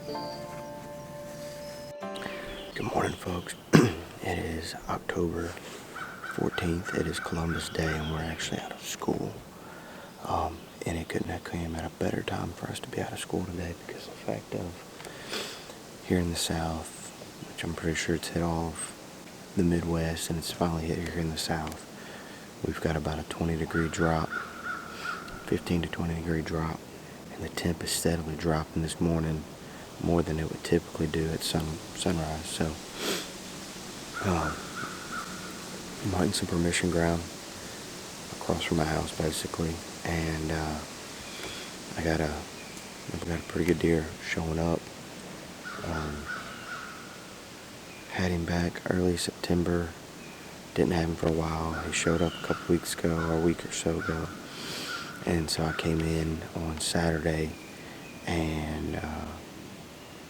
Good morning, folks. It is October 14th. It is Columbus Day, and we're actually out of school. And it couldn't have come at a better time for us to be out of school today because of the fact of here in the South, which I'm pretty sure it's hit off the Midwest, and it's finally hit here in the South. We've got about a 20-degree drop, 15 to 20 degree drop, and the temp is steadily dropping this morning, more than it would typically do at sunrise. So I'm hunting some permission ground across from my house basically, and I've got a pretty good deer showing up. Had him back early September, didn't have him for a while. He showed up a couple weeks ago, or a week or so ago, and so I came in on Saturday and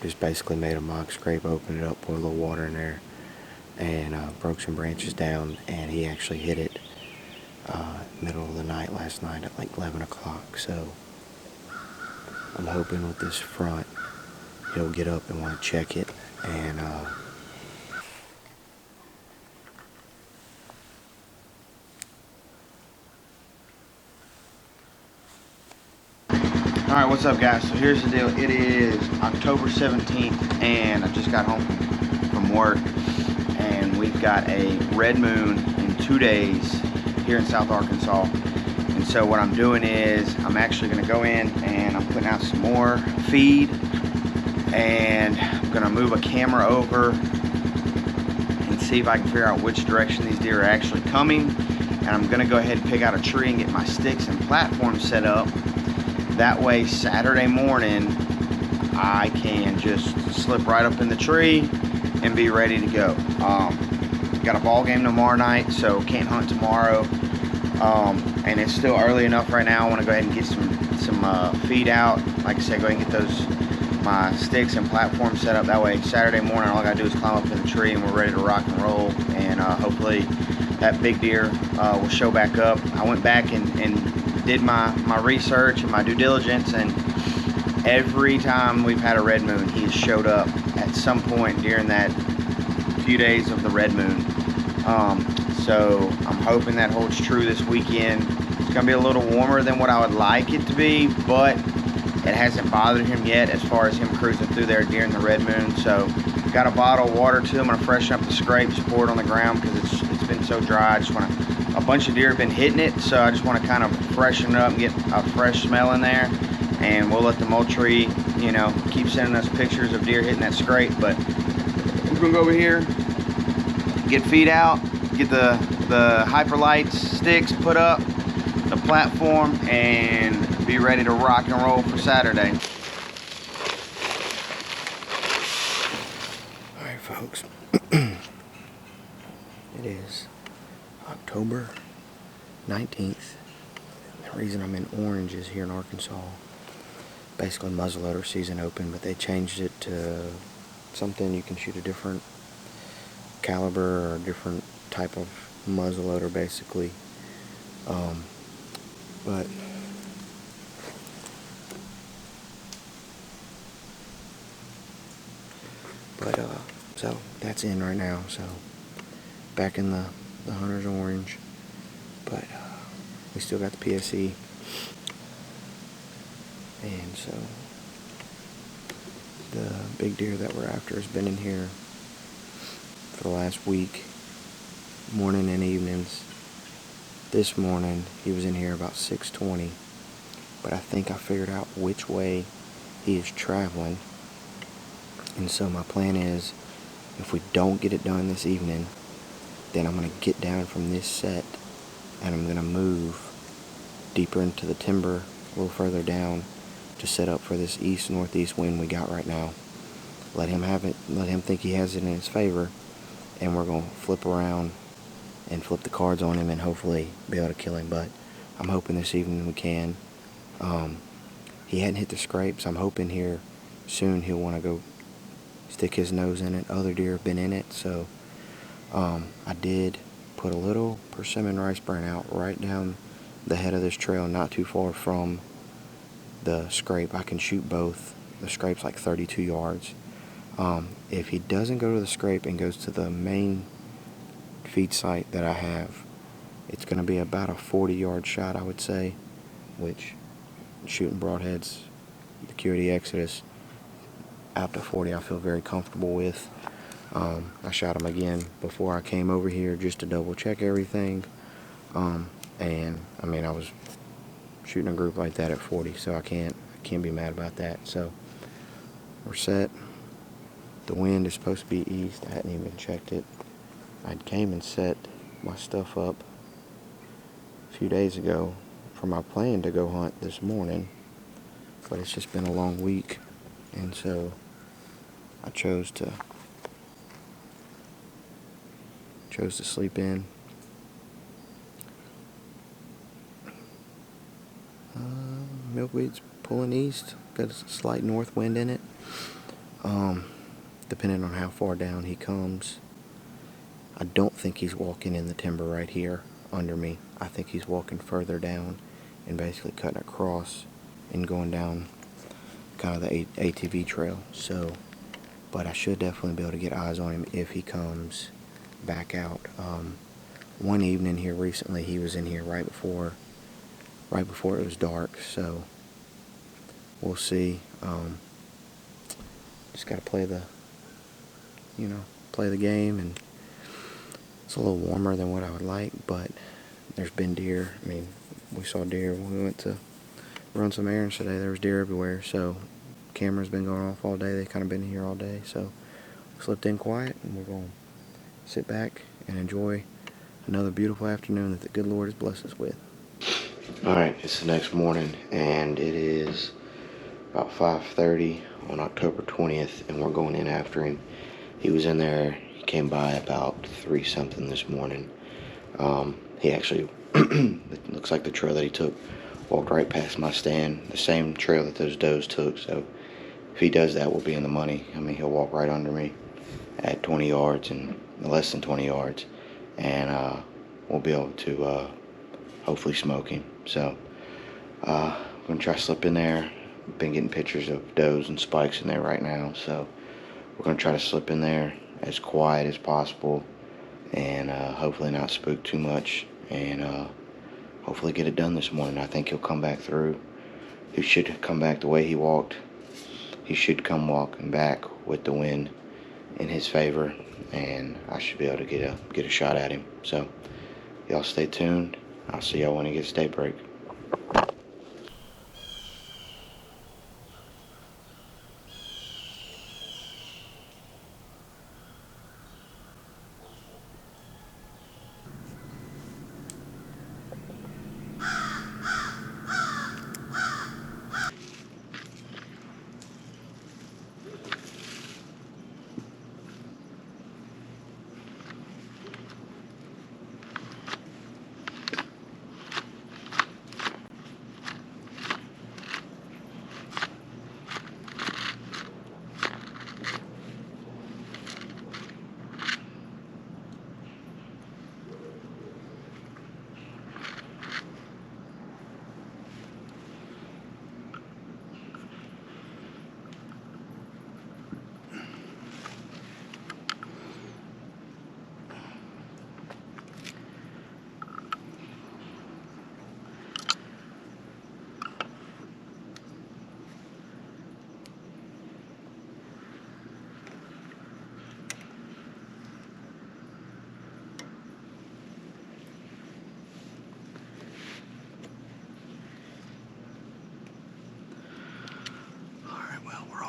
just basically made a mock scrape, opened it up, put a little water in there, and broke some branches down, and he actually hit it middle of the night last night at like 11 o'clock. So I'm hoping with this front he'll get up and want to check it, and Alright, what's up guys? So here's the deal. It is October 17th and I just got home from work, and we've got a red moon in 2 days here in South Arkansas. And so what I'm doing is I'm actually going to go in and I'm putting out some more feed, and I'm going to move a camera over and see if I can figure out which direction these deer are actually coming. And I'm going to go ahead and pick out a tree and get my sticks and platform set up. That way Saturday morning I can just slip right up in the tree and be ready to go. Got a ball game tomorrow night, so can't hunt tomorrow. And it's still early enough right now. I want to go ahead and get some feed out. Like I said, go ahead and get my sticks and platform set up. That way Saturday morning all I gotta do is climb up in the tree and we're ready to rock and roll. And hopefully that big deer will show back up. I went back and did my research and my due diligence, and every time we've had a red moon he has showed up at some point during that few days of the red moon. So I'm hoping that holds true this weekend. It's gonna be a little warmer than what I would like it to be, but it hasn't bothered him yet as far as him cruising through there during the red moon. So got a bottle of water too. I'm gonna freshen up the scrapes, pour it on the ground because it's been so dry. I just want to, a bunch of deer have been hitting it, so I just want to kind of freshen it up and get a fresh smell in there. And we'll let the Moultrie, you know, keep sending us pictures of deer hitting that scrape. But we're gonna go over here, get feed out, get the Hyperlights sticks put up, the platform, and be ready to rock and roll for Saturday. All right, folks. It is October 19th. The reason I'm in orange is here in Arkansas, basically muzzleloader season open, but they changed it to something you can shoot a different caliber or a different type of muzzleloader basically. So that's in right now, so back in the hunter's orange, but we still got the PSE, and so the big deer that we're after has been in here for the last week, morning and evenings. This morning he was in here about 6:20, but I think I figured out which way he is traveling, and so my plan is, if we don't get it done this evening, then I'm going to get down from this set and I'm going to move deeper into the timber a little further down to set up for this east-northeast wind we got right now. Let him have it, let him think he has it in his favor, and we're going to flip around and flip the cards on him and hopefully be able to kill him. But I'm hoping this evening we can. He hadn't hit the scrapes. I'm hoping here soon he'll want to go stick his nose in it. Other deer have been in it, so I did put a little persimmon rice bran out right down the head of this trail, not too far from the scrape. I can shoot both The scrape's like 32 yards. If he doesn't go to the scrape and goes to the main feed site that I have, it's going to be about a 40-yard shot, I would say, which shooting broadheads, the QAD Exodus, out to 40 I feel very comfortable with. I shot him again before I came over here just to double check everything. And I mean, I was shooting a group like that at 40, so I can't be mad about that. So we're set. The wind is supposed to be east. I hadn't even checked it. I came and set my stuff up a few days ago for my plan to go hunt this morning, but it's just been a long week, and so I chose to sleep in. Milkweed's pulling east, got a slight north wind in it. Depending on how far down he comes, I don't think he's walking in the timber right here under me. I think he's walking further down and basically cutting across and going down kind of the ATV trail. So, but I should definitely be able to get eyes on him if he comes back out. One evening here recently, he was in here right before it was dark, so we'll see. Just got to play the game, and it's a little warmer than what I would like, but there's been deer. I mean, we saw deer when we went to run some errands today. There was deer everywhere, so camera's been going off all day. They've kind of been here all day, so we slipped in quiet, and we're going to sit back and enjoy another beautiful afternoon that the good Lord has blessed us with. Alright, it's the next morning, and it is about 5:30 on October 20th, and we're going in after him. He was in there. He came by about 3-something this morning. He actually, it looks like the trail that he took, walked right past my stand, the same trail that those does took, so if he does that, we'll be in the money. I mean, he'll walk right under me at 20 yards and less than 20 yards, and we'll be able to hopefully smoke him. So I'm going to try to slip in there. Been getting pictures of does and spikes in there right now, so we're going to try to slip in there as quiet as possible, and hopefully not spook too much, and hopefully get it done this morning. I think he'll come back through. He should come back the way he walked. He should come walking back with the wind in his favor, and I should be able to get a shot at him. So y'all stay tuned. I'll see y'all when it gets daybreak.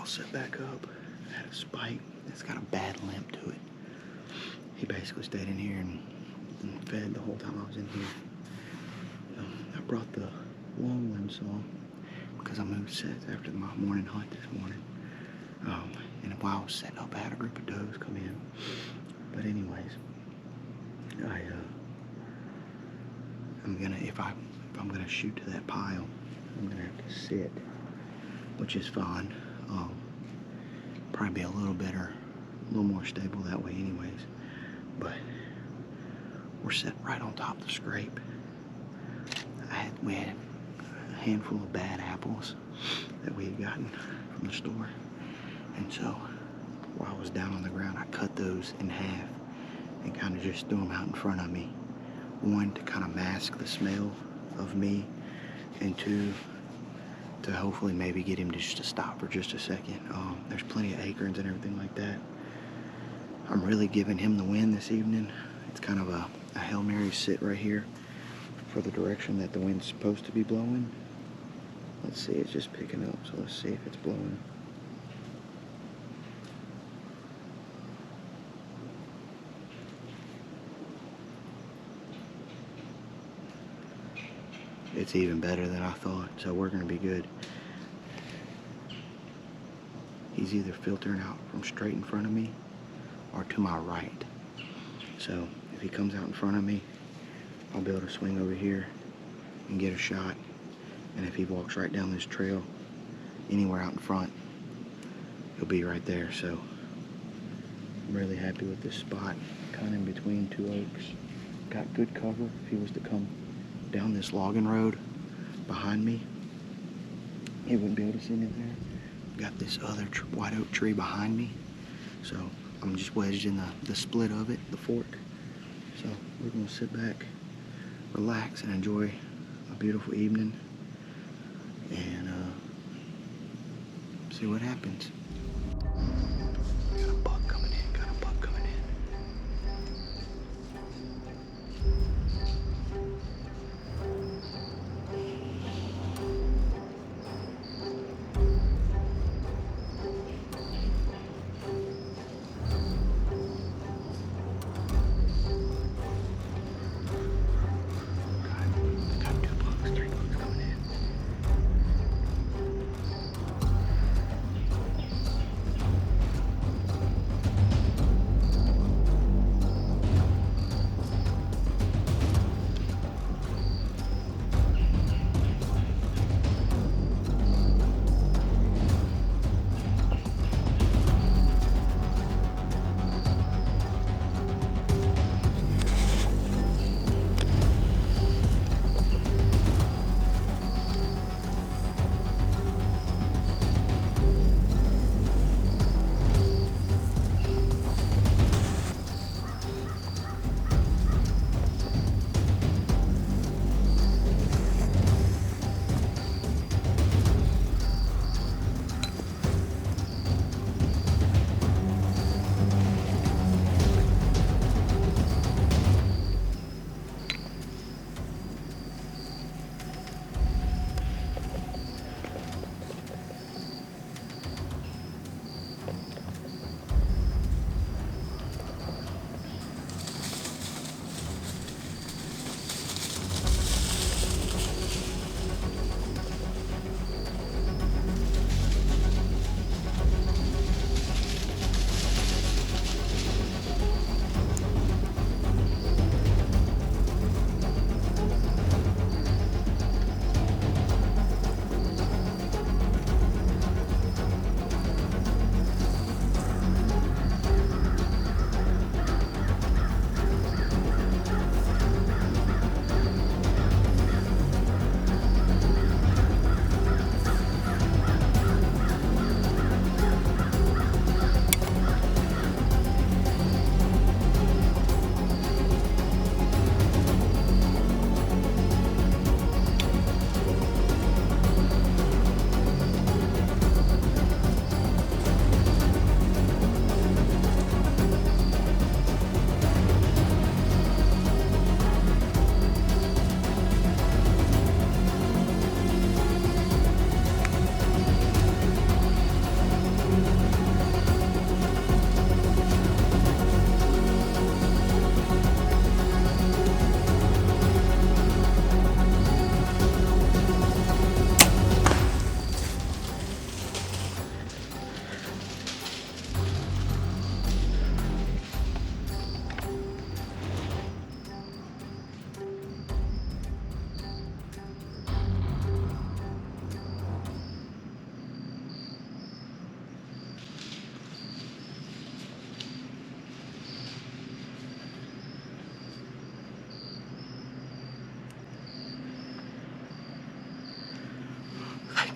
Set back up. I had a spike that's got a bad limp to it. He basically stayed in here and fed the whole time I was in here. I brought the long limb saw because I moved sets after my morning hunt this morning. And while I was setting up, I had a group of does come in. But anyways, I'm gonna if I'm gonna shoot to that pile, I'm gonna have to sit, which is fine. Probably be a little better, a little more stable that way anyways. But we're set right on top of the scrape. We had a handful of bad apples, that we had gotten from the store. And so while I was down on the ground, I cut those in half and kind of just threw them out in front of me. One, to kind of mask the smell of me, and two, to hopefully maybe get him to stop for just a second. There's plenty of acorns and everything like that. I'm really giving him the win this evening. It's kind of a Hail Mary sit right here for the direction that the wind's supposed to be blowing. Let's see, it's just picking up, so let's see if it's blowing. It's even better than I thought, so we're gonna be good. He's either filtering out from straight in front of me or to my right. So if he comes out in front of me, I'll be able to swing over here and get a shot. And if he walks right down this trail, anywhere out in front, he'll be right there. So I'm really happy with this spot, kind of in between two oaks. Got good cover. If he was to come down this logging road behind me, he wouldn't be able to see me there. Got this other white oak tree behind me, so I'm just wedged in the split of it, the fork. So we're gonna sit back, relax, and enjoy a beautiful evening, and see what happens. Got a buck coming in, got a buck coming in.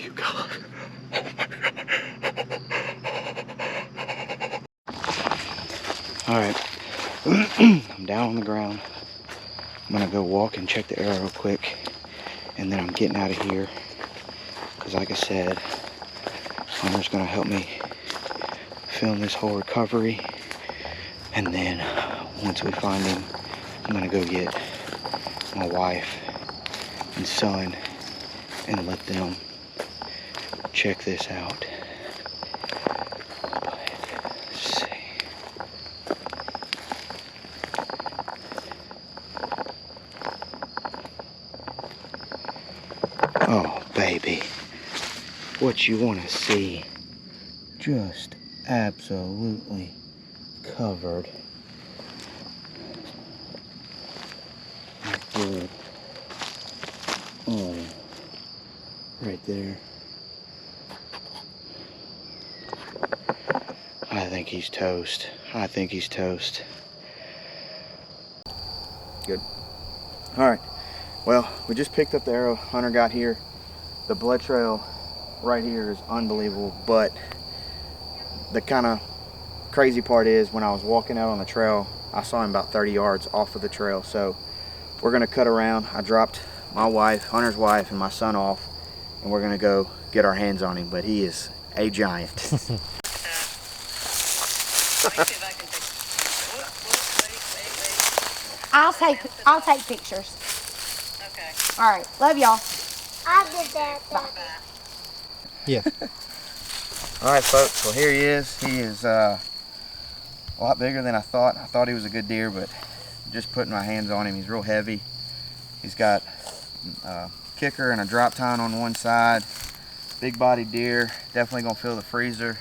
you, God. Oh my God. All right. I'm down on the ground. I'm gonna go walk and check the arrow real quick, and then I'm getting out of here. Cause like I said, Hunter's gonna help me film this whole recovery, and then once we find him, I'm gonna go get my wife and son and let them check this out. But, let's see. Oh, baby. What you want to see? Just absolutely covered. Good. Oh, right there. I think he's toast. I think he's toast. Good. All right. Well, we just picked up the arrow Hunter got here. The blood trail right here is unbelievable, but the kind of crazy part is when I was walking out on the trail, I saw him about 30 yards off of the trail. So we're gonna cut around. I dropped my wife, Hunter's wife, and my son off, and we're gonna go get our hands on him, but he is a giant. I'll take pictures. Okay. All right, love y'all. I did that. Bye. Yeah. All right, folks, well here he is. He is a lot bigger than I thought. I thought he was a good deer, but just putting my hands on him, he's real heavy. He's got a kicker and a drop tine on one side. Big body deer, definitely gonna fill the freezer.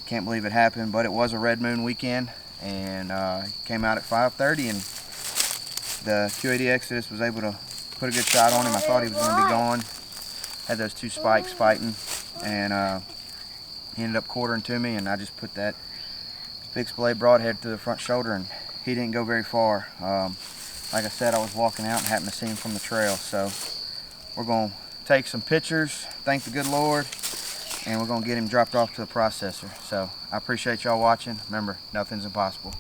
Can't believe it happened, but it was a red moon weekend, and he came out at 5:30, and the QAD Exodus was able to put a good shot on him. I thought he was gonna be gone. Had those two spikes fighting, and he ended up quartering to me, and I just put that fixed blade broadhead to the front shoulder, and he didn't go very far. Like I said, I was walking out and happened to see him from the trail. So we're gonna take some pictures, thank the good Lord, and we're gonna get him dropped off to the processor. So I appreciate y'all watching. Remember, nothing's impossible.